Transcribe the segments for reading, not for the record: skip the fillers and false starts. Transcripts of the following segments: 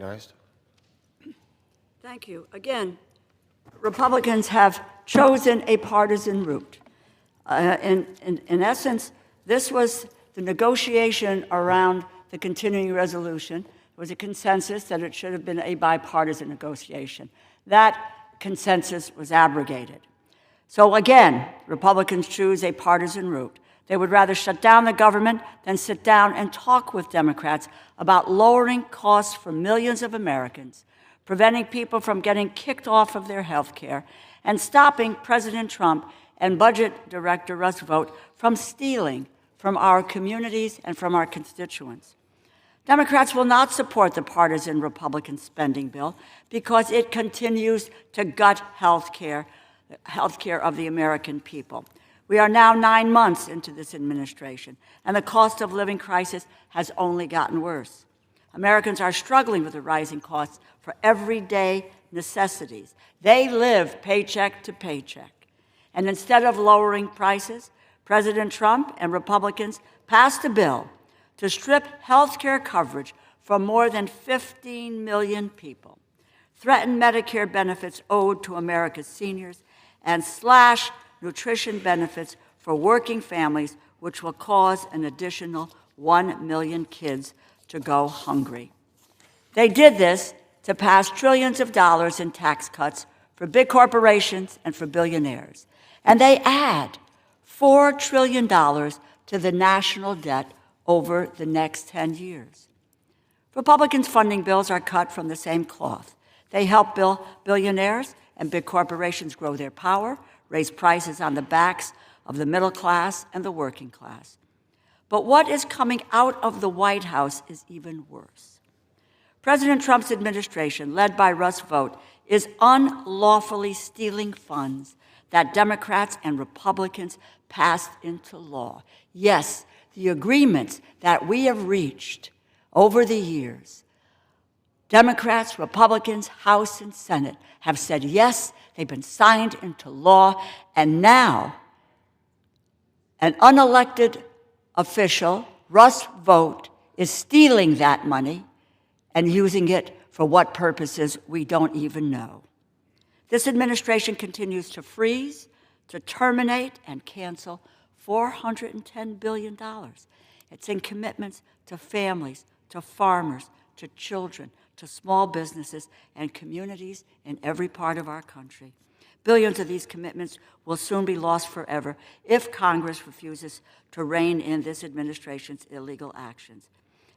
recognized. Thank you. Again, Republicans have chosen a partisan route. In essence, this was the negotiation around the continuing resolution. There was a consensus that it should have been a bipartisan negotiation. That consensus was abrogated. So again, Republicans choose a partisan route. They would rather shut down the government than sit down and talk with Democrats about lowering costs for millions of Americans, preventing people from getting kicked off of their health care, and stopping President Trump and Budget Director Russ Vought from stealing from our communities and from our constituents. Democrats will not support the partisan Republican spending bill because it continues to gut health care of the American people. We are now 9 months into this administration, and the cost of living crisis has only gotten worse. Americans are struggling with the rising costs for everyday necessities. They live paycheck to paycheck. And instead of lowering prices, President Trump and Republicans passed a bill to strip health care coverage from more than 15 million people, threaten Medicare benefits owed to America's seniors, and slash nutrition benefits for working families, which will cause an additional 1 million kids to go hungry. They did this to pass trillions of dollars in tax cuts for big corporations and for billionaires. And they add $4 trillion to the national debt over the next 10 years. Republicans' funding bills are cut from the same cloth. They help billionaires and big corporations grow their power, raise prices on the backs of the middle class and the working class. But what is coming out of the White House is even worse. President Trump's administration, led by Russ Vought, is unlawfully stealing funds that Democrats and Republicans passed into law. Yes, the agreements that we have reached over the years, Democrats, Republicans, House, and Senate have said yes, they've been signed into law, and now an unelected official, Russ Vought, is stealing that money and using it for what purposes we don't even know. This administration continues to freeze, to terminate, and cancel $410 billion. It's in commitments to families, to farmers, to children, to small businesses and communities in every part of our country. Billions of these commitments will soon be lost forever if Congress refuses to rein in this administration's illegal actions.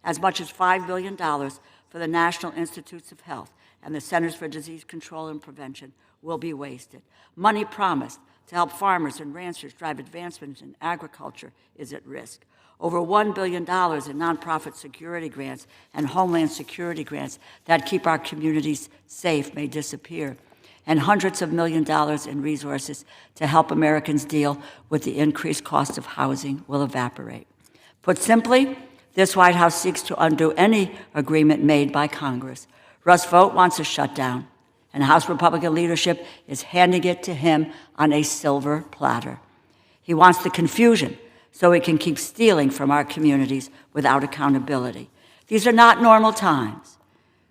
As much as $5 billion for the National Institutes of Health and the Centers for Disease Control and Prevention will be wasted. Money promised to help farmers and ranchers drive advancements in agriculture is at risk. Over $1 billion in nonprofit security grants and homeland security grants that keep our communities safe may disappear, and hundreds of millions of dollars in resources to help Americans deal with the increased cost of housing will evaporate. Put simply, this White House seeks to undo any agreement made by Congress. Russ Vought wants a shutdown, and House Republican leadership is handing it to him on a silver platter. He wants the confusion so he can keep stealing from our communities without accountability. These are not normal times.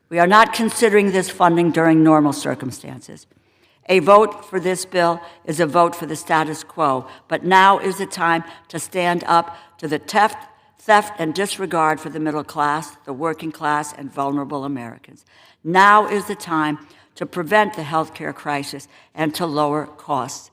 We are not considering this funding during normal circumstances. A vote for this bill is a vote for the status quo, but now is the time to stand up to the theft and disregard for the middle class, the working class, and vulnerable Americans. Now is the time to prevent the health care crisis and to lower costs.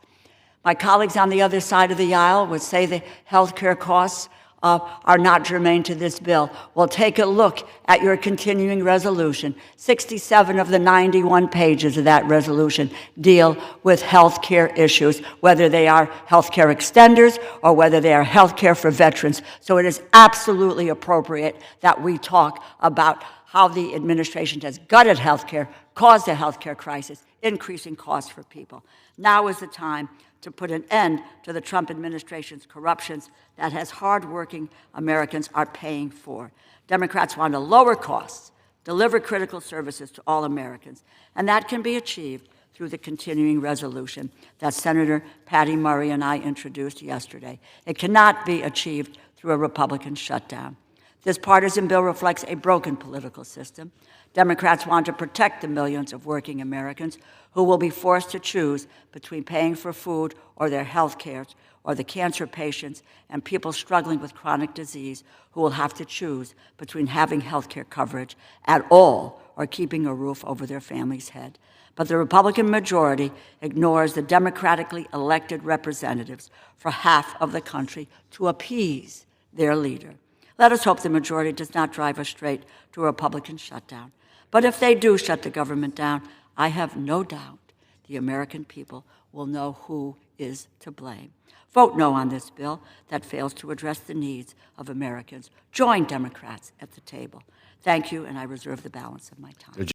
My colleagues on the other side of the aisle would say the health care costs are not germane to this bill. Well, take a look at your continuing resolution. 67 of the 91 pages of that resolution deal with health care issues, whether they are health care extenders or whether they are health care for veterans. So it is absolutely appropriate that we talk about how the administration has gutted health care, caused a health care crisis, increasing costs for people. Now is the time to put an end to the Trump administration's corruptions that as hardworking Americans are paying for. Democrats want to lower costs, deliver critical services to all Americans, and that can be achieved through the continuing resolution that Senator Patty Murray and I introduced yesterday. It cannot be achieved through a Republican shutdown. This partisan bill reflects a broken political system. Democrats want to protect the millions of working Americans who will be forced to choose between paying for food or their health care, or the cancer patients and people struggling with chronic disease who will have to choose between having health care coverage at all or keeping a roof over their family's head. But the Republican majority ignores the democratically elected representatives for half of the country to appease their leader. Let us hope the majority does not drive us straight to a Republican shutdown. But if they do shut the government down, I have no doubt the American people will know who is to blame. Vote no on this bill that fails to address the needs of Americans. Join Democrats at the table. Thank you, and I reserve the balance of my time.